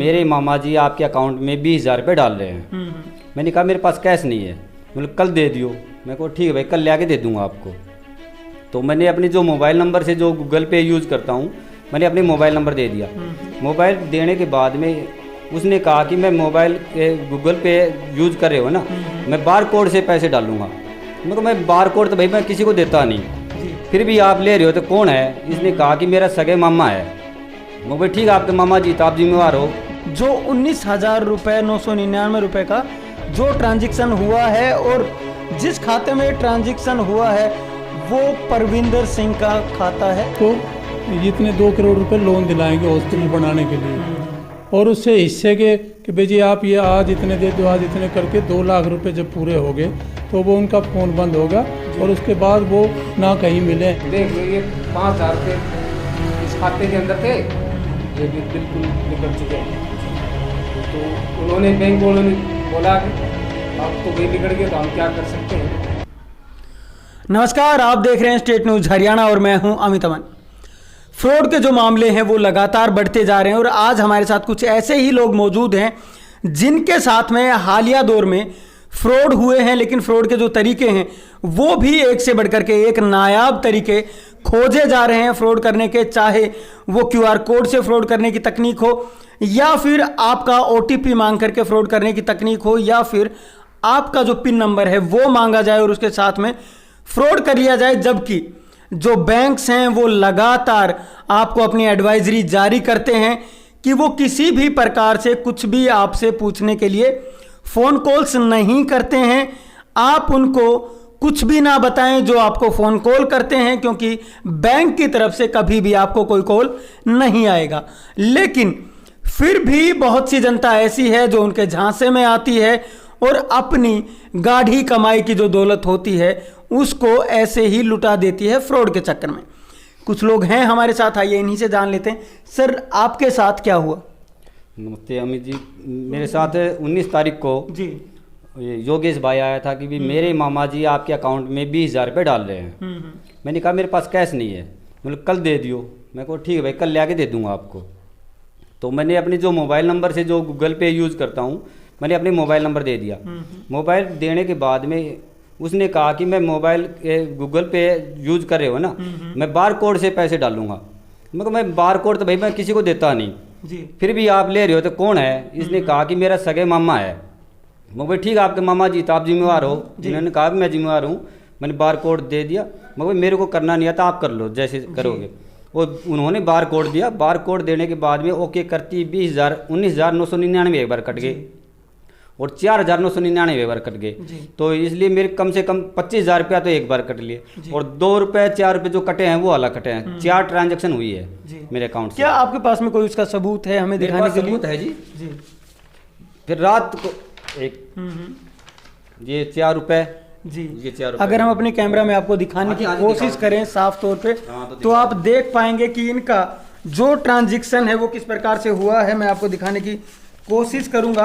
मेरे मामा जी आपके अकाउंट में 20,000 रुपये डाल रहे हैं। मैंने कहा मेरे पास कैश नहीं है, मतलब कल दे दियो। मैं को ठीक है भाई, कल ले आके दे दूंगा आपको। तो मैंने अपने जो मोबाइल नंबर से जो गूगल पे यूज़ करता हूँ, मैंने अपने मोबाइल नंबर दे दिया। मोबाइल देने के बाद में उसने कहा कि मैं मोबाइल गूगल पे यूज़ कर रहे हो ना, मैं बार कोड से पैसे डालूंगा। मैं को मैं बार कोड तो भाई मैं किसी को देता नहीं, फिर भी आप ले रहे हो तो कौन है? इसने कहा कि मेरा सगे मामा है। मैं भाई ठीक है आपके मामा जी, तो आप जिम्मेवार हो। जो 19,000 रुपये 999 रुपये का जो ट्रांजैक्शन हुआ है और जिस खाते में ट्रांजैक्शन हुआ है वो परविंदर सिंह का खाता है। तो इतने 2 करोड़ रुपए लोन दिलाएंगे हॉस्पिटल बनाने के लिए, और उससे हिस्से के कि भाई जी आप ये आज इतने दे दो, आज इतने करके 2 लाख रुपए जब पूरे हो गए तो वो उनका फ़ोन बंद होगा और उसके बाद वो ना कहीं मिले। देख लो ये 5,000 रुपये इस खाते के अंदर थे, ये भी बिल्कुल निकल चुके हैं। तो उन्होंने बैंक वालों ने बोला कि अब तो वे बिगड़ गए तो हम क्या कर सकते हैं। नमस्कार, आप देख रहे हैं स्टेट न्यूज़ हरियाणा और मैं हूं अमित अमन। फ्रॉड के जो मामले हैं वो लगातार बढ़ते जा रहे हैं और आज हमारे साथ कुछ ऐसे ही लोग मौजूद हैं जिनके साथ में हालिया दौर में फ्रॉड हुए हैं, लेकिन फ्रॉड के जो तरीके हैं वो भी एक से बढ़कर के एक नायाब तरीके खोजे जा रहे हैं फ्रॉड करने के। चाहे वो QR कोड से फ्रॉड करने की तकनीक हो, या फिर आपका OTP मांग करके फ्रॉड करने की तकनीक हो, या फिर आपका जो पिन नंबर है वो मांगा जाए और उसके साथ में फ्रॉड कर लिया जाए। जबकि जो बैंक्स हैं वो लगातार आपको अपनी एडवाइजरी जारी करते हैं कि वो किसी भी प्रकार से कुछ भी आपसे पूछने के लिए फ़ोन कॉल्स नहीं करते हैं। आप उनको कुछ भी ना बताएं जो आपको फ़ोन कॉल करते हैं, क्योंकि बैंक की तरफ से कभी भी आपको कोई कॉल नहीं आएगा। लेकिन फिर भी बहुत सी जनता ऐसी है जो उनके झांसे में आती है और अपनी गाढ़ी कमाई की जो दौलत होती है उसको ऐसे ही लुटा देती है फ्रॉड के चक्कर में। कुछ लोग हैं हमारे साथ, आइए इन्हीं से जान लेते हैं। सर, आपके साथ क्या हुआ? नमस्ते अमित जी, मेरे साथ 19 तारीख को जी योगेश भाई आया था कि भी मेरे मामा जी आपके अकाउंट में 20,000 रुपये डाल रहे हैं। मैंने कहा मेरे पास कैश नहीं है, मतलब कल दे दियो। मैं को ठीक है भाई, कल ले आके दे दूंगा आपको। तो मैंने अपने जो मोबाइल नंबर से जो गूगल पे यूज़ करता हूँ, मैंने अपने मोबाइल नंबर दे दिया। मोबाइल देने के बाद में उसने कहा कि मैं मोबाइल गूगल पे यूज़ कर रहे हो ना, मैं बार कोड से पैसे डालूंगा। मैं बार कोड तो भाई मैं किसी को देता नहीं, फिर भी आप ले रहे हो तो कौन है? इसने कहा कि मेरा सगे मामा है। मैं भाई ठीक है आपके मामा जी, तो आप जिम्मेवार हो। जिन्होंने कहा मैं जिम्मेवार हूँ, मैंने बार कोड दे दिया। मैं भाई मेरे को करना नहीं आता, आप कर लो जैसे करोगे। और उन्होंने बार कोड दिया। बार कोड देने के बाद में ओके करती 19,999 एक बार कट गए और 4,999 बार कट गए। तो इसलिए मेरे कम से कम 25,000 रुपया तो एक बार कट लिए, और 2 रुपये 4 रुपये जो कटे हैं वो अलग कटे हैं। 4 ट्रांजैक्शन हुई है मेरे अकाउंट से। क्या आपके पास में कोई उसका सबूत है हमें दिखाने के लिए? सबूत है जी। फिर रात को एक ये 4 रुपये जी, ये 4 रुपये अगर हम अपने कैमरा में आपको दिखाने की कोशिश करें साफ तौर पे, तो आप देख पाएंगे कि इनका जो ट्रांजैक्शन है वो किस प्रकार से हुआ है। मैं आपको दिखाने की कोशिश करूंगा।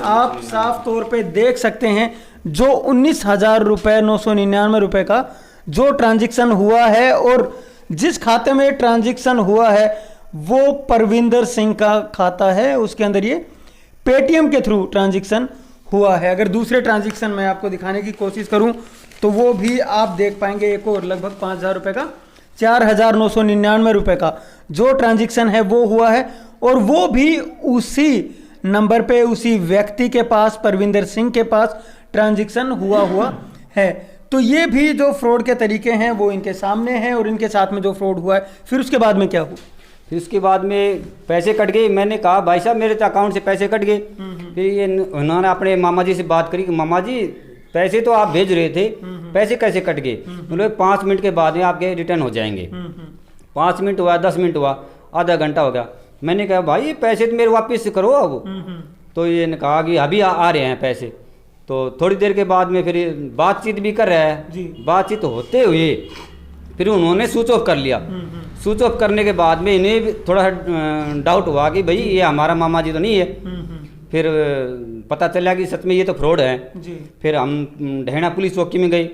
आप साफ तौर पे देख सकते हैं जो 19,000 रुपये 999 रुपये का जो ट्रांजैक्शन हुआ है और जिस खाते में ट्रांजैक्शन हुआ है वो परविंदर सिंह का खाता है। उसके अंदर ये पेटीएम के थ्रू ट्रांजैक्शन हुआ है। अगर दूसरे ट्रांजैक्शन मैं आपको दिखाने की कोशिश करूं तो वो भी आप देख पाएंगे। एक और लगभग 5,000 रुपये का 4,999 रुपये का जो ट्रांजैक्शन है वो हुआ है, और वो भी उसी नंबर पे उसी व्यक्ति के पास, परविंदर सिंह के पास ट्रांजैक्शन हुआ है। तो ये भी जो फ्रॉड के तरीके हैं वो इनके सामने हैं और इनके साथ में जो फ्रॉड हुआ है। फिर उसके बाद में क्या हुआ? फिर उसके बाद में पैसे कट गए। मैंने कहा भाई साहब मेरे तो अकाउंट से पैसे कट गए। फिर ये उन्होंने अपने मामा जी से बात करी कि मामा जी पैसे तो आप भेज रहे थे, पैसे कैसे कट गए? मतलब 5 मिनट के बाद में आपके रिटर्न हो जाएंगे। 5 मिनट हुआ, 10 मिनट हुआ, आधा घंटा हो गया। मैंने कहा भाई ये पैसे तो मेरे वापस करो अब। तो ये ने कहा कि अभी आ रहे हैं पैसे। तो थोड़ी देर के बाद में फिर बातचीत भी कर रहा है। बातचीत होते हुए फिर उन्होंने स्विच ऑफ कर लिया। स्विच ऑफ करने के बाद में इन्हें थोड़ा डाउट हुआ कि भाई ये हमारा मामा जी तो नहीं है। फिर पता चला कि सच में ये तो फ्रॉड है। जी। फिर हम ढहेना पुलिस चौकी में गए।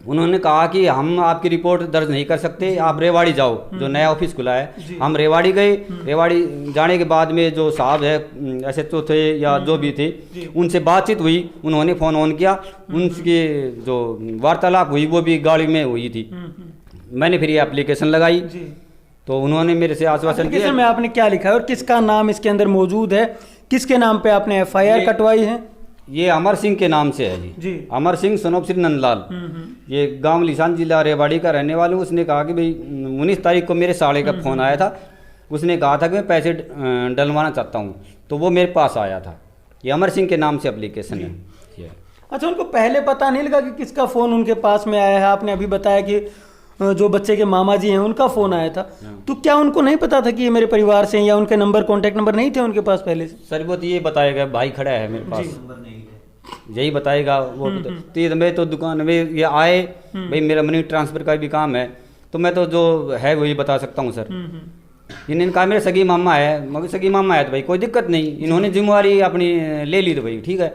उन्होंने कहा कि हम आपकी रिपोर्ट दर्ज नहीं कर सकते, आप रेवाड़ी जाओ, जो नया ऑफिस खुला है। हम रेवाड़ी गए। रेवाड़ी जाने के बाद में जो साहब है SHO थे या जो भी थे, उनसे बातचीत हुई। उन्होंने फ़ोन ऑन किया, उनकी जो वार्तालाप हुई वो भी गाड़ी में हुई थी। मैंने फिर ये एप्लीकेशन लगाई तो उन्होंने मेरे से आश्वासन दिया। में आपने क्या लिखा है और किसका नाम इसके अंदर मौजूद है, किसके नाम पे आपने FIR कटवाई है? ये अमर सिंह के नाम से है जी। अमर सिंह सनोप श्री नंदलाल, ये गांव लिसान जिला रेवाड़ी का रहने वाले। उसने कहा कि भाई 19 तारीख को मेरे साले का फ़ोन आया था। उसने कहा था कि मैं पैसे डलवाना चाहता हूँ, तो वो मेरे पास आया था। ये अमर सिंह के नाम से एप्लीकेशन है। अच्छा, उनको पहले पता नहीं लगा कि किसका फ़ोन उनके पास में आया है? आपने अभी बताया कि जो बच्चे के मामा जी हैं उनका फ़ोन आया था, तो क्या उनको नहीं पता था कि ये मेरे परिवार से हैं या उनके नंबर, कॉन्टैक्ट नंबर नहीं थे उनके पास पहले से? सर वो तो ये बताएगा, भाई खड़ा है मेरे पास, यही बताएगा वो। तो मैं तो दुकान में ये आए, भाई मेरा मनी ट्रांसफ़र का भी काम है, तो मैं तो जो है वही बता सकता हूँ सर। इन्होंने कहा मेरा सगी मामा है, मगर सगी मामा है तो भाई कोई दिक्कत नहीं, इन्होंने जिम्मेवारी अपनी ले ली तो भाई ठीक है।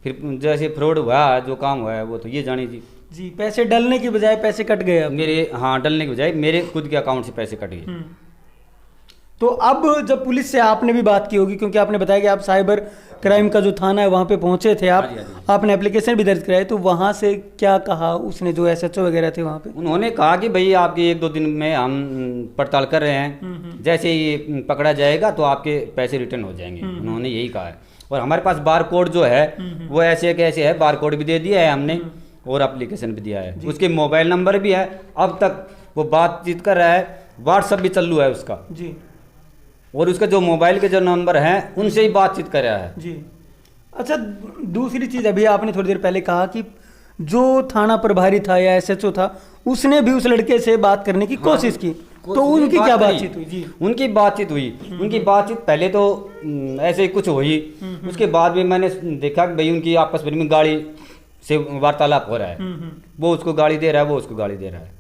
फिर जैसे फ्रॉड हुआ, जो काम हुआ है वो तो ये जानी जी। पैसे डलने की बजाय पैसे कट गए अब मेरे, हाँ डलने की बजाय मेरे खुद के अकाउंट से पैसे कट गए। तो अब जब पुलिस से आपने भी बात की होगी, क्योंकि आपने बताया कि आप साइबर क्राइम का जो थाना है वहाँ पे पहुँचे थे आप, आपने एप्लीकेशन भी दर्ज कराई, तो वहाँ से क्या कहा उसने, जो SHO वगैरह थे वहाँ पे? उन्होंने कहा कि भाई आपके 1-2 दिन में हम पड़ताल कर रहे हैं, जैसे ये पकड़ा जाएगा तो आपके पैसे रिटर्न हो जाएंगे। उन्होंने यही कहा है। और हमारे पास बार कोड जो है वो ऐसे कैसे है, बार कोड भी दे दिया है हमने और एप्लीकेशन भी दिया है, उसके मोबाइल नंबर भी है। अब तक वो बातचीत कर रहा है, व्हाट्सअप भी चालू है उसका जी, और उसका जो मोबाइल के जो नंबर हैं उनसे ही बातचीत कर रहा है जी। अच्छा, दूसरी चीज़, अभी आपने थोड़ी देर पहले कहा कि जो थाना प्रभारी था या SHO था उसने भी उस लड़के से बात करने की कोशिश की, तो उनकी क्या बातचीत हुई जी? उनकी बातचीत पहले तो ऐसे ही कुछ हुई, उसके बाद में मैंने देखा कि भाई उनकी आपस में गाड़ी से वार्तालाप हो रहा है, वो उसको गाड़ी दे रहा है, वो उसको गाड़ी दे रहा है,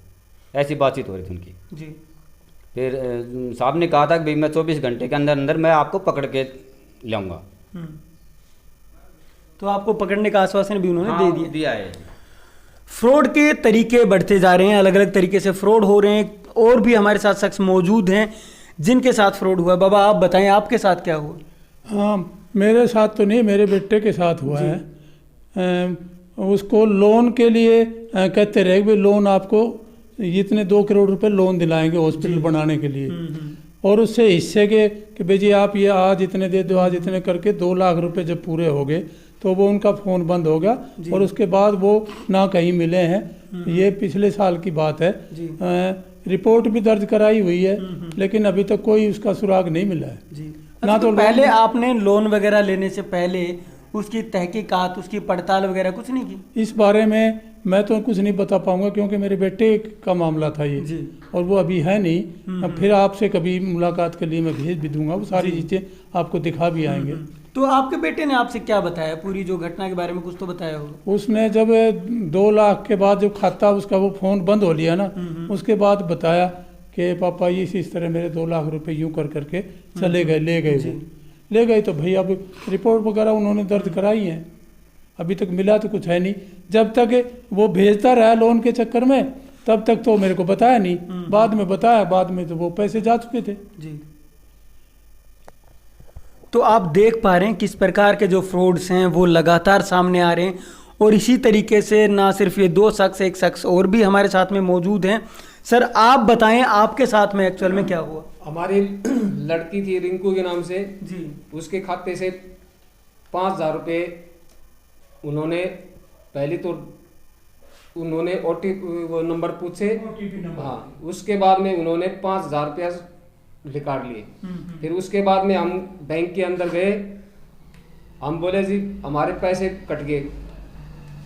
ऐसी बातचीत हो रही थी उनकी जी। फिर साहब ने कहा था कि भाई मैं 24 घंटे के अंदर अंदर मैं आपको पकड़ के लाऊंगा। तो आपको पकड़ने का आश्वासन भी उन्होंने दे दिया है। फ्रॉड के तरीके बढ़ते जा रहे हैं, अलग अलग तरीके से फ्रॉड हो रहे हैं, और भी हमारे साथ शख्स मौजूद हैं जिनके साथ फ्रॉड हुआ। बाबा आप बताएं आपके साथ क्या हुआ? हाँ, मेरे साथ तो नहीं, मेरे बेटे के साथ हुआ है। उसको लोन के लिए कहते रहे कि लोन आपको इतने 2 करोड़ रुपए लोन दिलाएंगे हॉस्पिटल बनाने के लिए, और उससे हिस्से के कि भाई जी आप ये आज इतने दे दो, आज इतने करके 2 लाख रुपए जब पूरे हो गए तो वो उनका फ़ोन बंद हो गया, और उसके बाद वो ना कहीं मिले हैं। ये पिछले साल की बात है। रिपोर्ट भी दर्ज कराई हुई है, लेकिन अभी तक कोई उसका सुराग नहीं मिला है जी। ना तो पहले आपने लोन वगैरह लेने से पहले उसकी तहकीकात, उसकी पड़ताल वगैरह कुछ नहीं की? इस बारे में मैं तो कुछ नहीं बता पाऊंगा, क्योंकि मेरे बेटे का मामला था ये जी, और वो अभी है नहीं। अब फिर आपसे कभी मुलाकात के लिए मैं भेज भी दूंगा, वो सारी चीज़ें आपको दिखा भी आएंगे। तो आपके बेटे ने आपसे क्या बताया, पूरी जो घटना के बारे में कुछ तो बताया होगा? उसने जब 2 लाख के बाद जब खाता उसका वो फ़ोन बंद हो लिया ना, उसके बाद बताया कि पापा इस तरह मेरे 2 लाख रुपए यूँ कर करके चले गए, ले गए। तो भाई अब रिपोर्ट वगैरह उन्होंने दर्ज कराई है, अभी तक मिला तो कुछ है नहीं। जब तक वो भेजता रहा लोन के चक्कर में, तब तक तो मेरे को बताया नहीं, बाद में बताया, बाद में तो वो पैसे जा चुके थे जी। तो आप देख पा रहे हैं किस प्रकार के जो फ्रॉड्स हैं वो लगातार सामने आ रहे हैं, और इसी तरीके से ना सिर्फ ये 2 शख्स, एक शख्स और भी हमारे साथ में मौजूद हैं। सर आप बताएं आपके साथ में एक्चुअल में क्या हुआ? हमारी लड़की थी रिंकू के नाम से जी, उसके खाते से 5,000 रुपये उन्होंने, पहले तो उन्होंने OTP नंबर पूछे, हाँ, उसके बाद में उन्होंने 5,000 रुपया रिकॉर्ड लिए। फिर उसके बाद में हम बैंक के अंदर गए, हम बोले जी हमारे पैसे कट गए।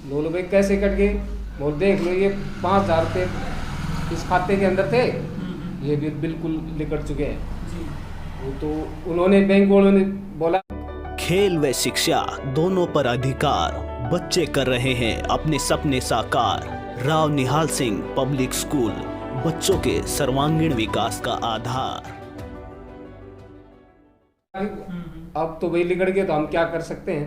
बोलो भाई कैसे कट गए? बोल देख लो ये 5,000 रुपये इस खाते के अंदर थे, ये भी बिल्कुल निकट चुके हैं। तो उन्होंने बैंक वालों ने बोला खेल व शिक्षा दोनों पर अधिकार, बच्चे कर रहे हैं अपने सपने साकार। राव निहाल सिंह पब्लिक स्कूल, बच्चों के सर्वांगीण विकास का आधार। अब तो वही लिखड़ गए तो हम क्या कर सकते हैं,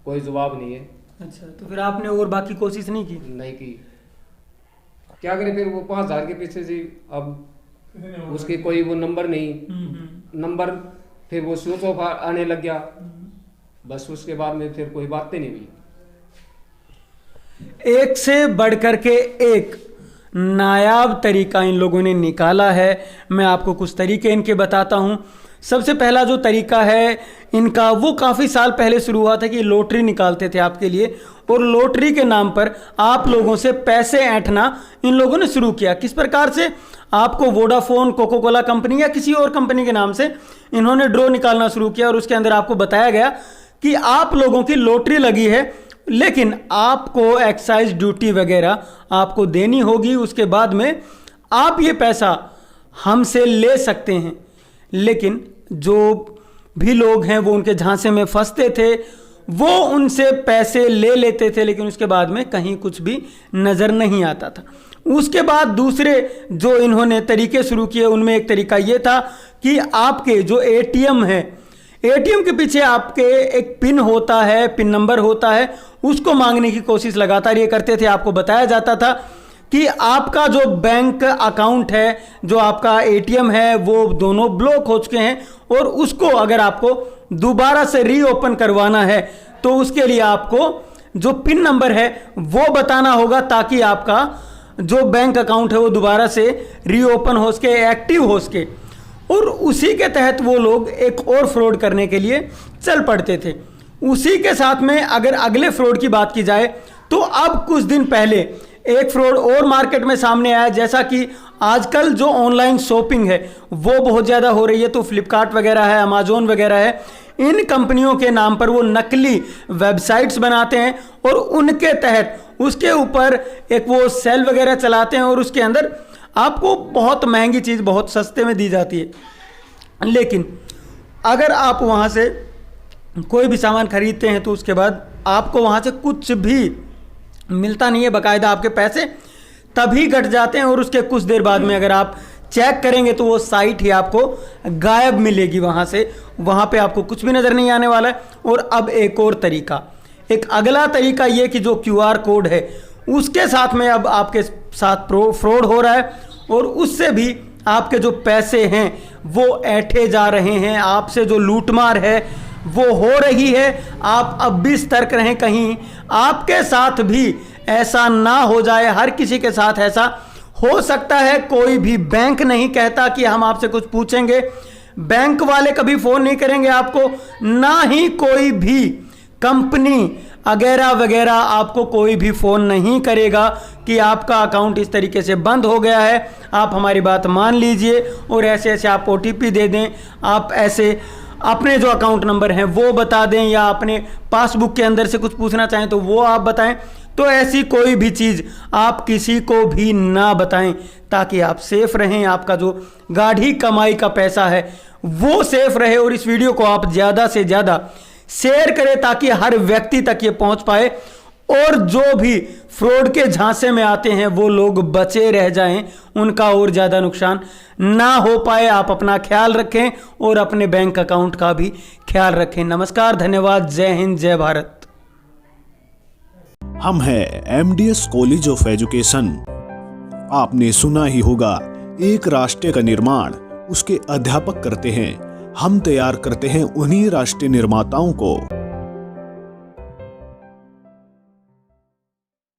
कोई जवाब नहीं है। अच्छा, तो फिर आपने और बाकी कोशिश नहीं की? नहीं की, क्या करें फिर वो 5,000 के पीछे जी, अब उसके कोई वो नंबर नहीं, नंबर फिर वो स्विच ऑफ आने लग गया, बस उसके बाद में फिर कोई बातें नहीं हुई। एक से बढ़कर के एक नायाब तरीका इन लोगों ने निकाला है। मैं आपको कुछ तरीके इनके बताता हूं। सबसे पहला जो तरीका है इनका, वो काफ़ी साल पहले शुरू हुआ था कि लॉटरी निकालते थे आपके लिए, और लॉटरी के नाम पर आप लोगों से पैसे ऐंठना इन लोगों ने शुरू किया। किस प्रकार से? आपको वोडाफोन, कोका कोला कंपनी या किसी और कंपनी के नाम से इन्होंने ड्रॉ निकालना शुरू किया, और उसके अंदर आपको बताया गया कि आप लोगों की लॉटरी लगी है, लेकिन आपको एक्साइज ड्यूटी वगैरह आपको देनी होगी। उसके बाद में आप ये पैसा हमसे ले सकते हैं। लेकिन जो भी लोग हैं वो उनके झांसे में फंसते थे, वो उनसे पैसे ले लेते थे, लेकिन उसके बाद में कहीं कुछ भी नज़र नहीं आता था। उसके बाद दूसरे जो इन्होंने तरीके शुरू किए, उनमें एक तरीका ये था कि आपके जो एटीएम है, एटीएम के पीछे आपके एक पिन होता है, पिन नंबर होता है, उसको मांगने की कोशिश लगातार ये करते थे। आपको बताया जाता था कि आपका जो बैंक अकाउंट है, जो आपका एटीएम है, वो दोनों ब्लॉक हो चुके हैं, और उसको अगर आपको दोबारा से रीओपन करवाना है तो उसके लिए आपको जो पिन नंबर है वो बताना होगा, ताकि आपका जो बैंक अकाउंट है वो दोबारा से रीओपन हो सके, एक्टिव हो सके। और उसी के तहत वो लोग एक और फ्रॉड करने के लिए चल पड़ते थे। उसी के साथ में अगर अगले फ्रॉड की बात की जाए तो अब कुछ दिन पहले एक फ्रॉड और मार्केट में सामने आया। जैसा कि आजकल जो ऑनलाइन शॉपिंग है वो बहुत ज़्यादा हो रही है, तो फ्लिपकार्ट वगैरह है, अमेजोन वगैरह है, इन कंपनियों के नाम पर वो नकली वेबसाइट्स बनाते हैं और उनके तहत उसके ऊपर एक वो सेल वगैरह चलाते हैं, और उसके अंदर आपको बहुत महंगी चीज़ बहुत सस्ते में दी जाती है। लेकिन अगर आप वहाँ से कोई भी सामान खरीदते हैं तो उसके बाद आपको वहाँ से कुछ भी मिलता नहीं है, बाकायदा आपके पैसे तभी कट जाते हैं, और उसके कुछ देर बाद में अगर आप चेक करेंगे तो वो साइट ही आपको गायब मिलेगी वहाँ से, वहाँ पे आपको कुछ भी नज़र नहीं आने वाला है। और अब एक और तरीका, एक अगला तरीका ये कि जो QR कोड है उसके साथ में अब आपके साथ फ्रॉड हो रहा है, और उससे भी आपके जो पैसे हैं वो ऐंठे जा रहे हैं, आपसे जो लूटमार है वो हो रही है। आप अब भी सतर्क रहें, कहीं आपके साथ भी ऐसा ना हो जाए। हर किसी के साथ ऐसा हो सकता है। कोई भी बैंक नहीं कहता कि हम आपसे कुछ पूछेंगे, बैंक वाले कभी फ़ोन नहीं करेंगे आपको, ना ही कोई भी कंपनी वगैरह वगैरह आपको कोई भी फ़ोन नहीं करेगा कि आपका अकाउंट इस तरीके से बंद हो गया है, आप हमारी बात मान लीजिए और ऐसे ऐसे आप OTP दे दें, आप ऐसे अपने जो अकाउंट नंबर हैं वो बता दें, या अपने पासबुक के अंदर से कुछ पूछना चाहें तो वो आप बताएं। तो ऐसी कोई भी चीज़ आप किसी को भी ना बताएं, ताकि आप सेफ रहें, आपका जो गाढ़ी कमाई का पैसा है वो सेफ रहे। और इस वीडियो को आप ज़्यादा से ज़्यादा शेयर करें ताकि हर व्यक्ति तक ये पहुंच पाए, और जो भी फ्रॉड के झांसे में आते हैं वो लोग बचे रह जाएं, उनका और ज़्यादा नुकसान ना हो पाए। आप अपना ख्याल रखें और अपने बैंक अकाउंट का भी ख्याल रखें। नमस्कार, धन्यवाद, जय हिंद, जय भारत। हम हैं MDS कॉलेज ऑफ एजुकेशन। आपने सुना ही होगा, एक राष्ट्र का निर्माण उसके अध्यापक करते हैं, हम तैयार करते हैं उन्हीं राष्ट्रीय निर्माताओं को।